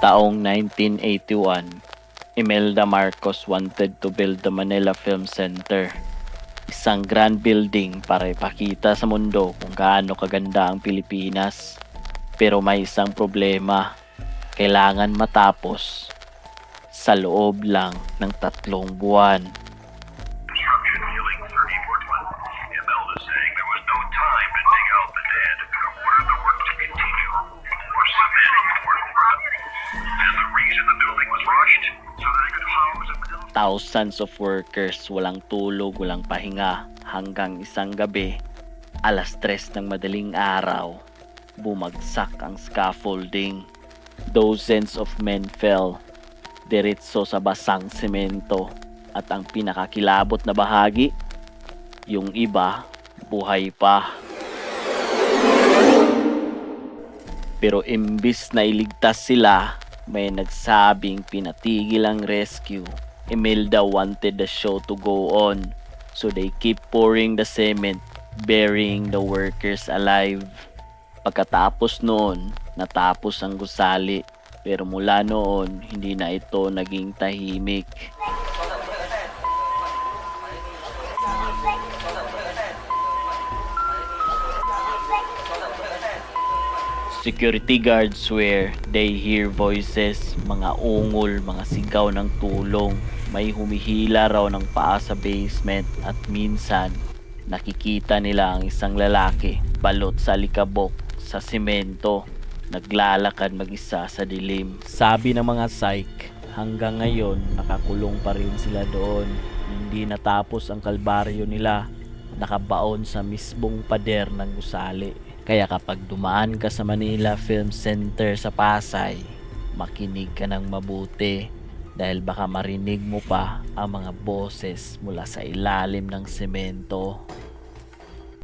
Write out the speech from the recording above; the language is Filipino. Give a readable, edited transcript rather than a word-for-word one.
Taong 1981, Imelda Marcos wanted to build the Manila Film Center. Isang grand building para ipakita sa mundo kung gaano kaganda ang Pilipinas. Pero may isang problema, kailangan matapos sa loob lang ng 3 buwan. Construction viewing 3412. Imelda saying there was no time to dig out the dead. Ordered the work to continue. More cementing and work order. And the reason the building was rushed so that it could house a middle. Thousands of workers, walang tulog, walang pahinga, hanggang isang gabi, alas 3 ng madaling araw, bumagsak ang scaffolding. Dozens of men fell, diretso sa basang semento, at ang pinakakilabot na bahagi, yung iba, buhay pa. Pero imbis na iligtas sila, may nagsabing pinatigil ang rescue. Imelda wanted the show to go on, so they keep pouring the cement, burying the workers alive. Pagkatapos noon, natapos ang gusali, pero mula noon, hindi na ito naging tahimik. Security guards swear they hear voices, mga ungol, mga sigaw ng tulong. May humihila raw ng paa sa basement at minsan nakikita nila ang isang lalaki balot sa likabok sa simento, naglalakad mag-isa sa dilim. Sabi ng mga psych, hanggang ngayon nakakulong pa rin sila doon. Hindi natapos ang kalbaryo nila, nakabaon sa mismong pader ng gusali. Kaya kapag dumaan ka sa Manila Film Center sa Pasay, makinig ka ng mabuti dahil baka marinig mo pa ang mga boses mula sa ilalim ng semento.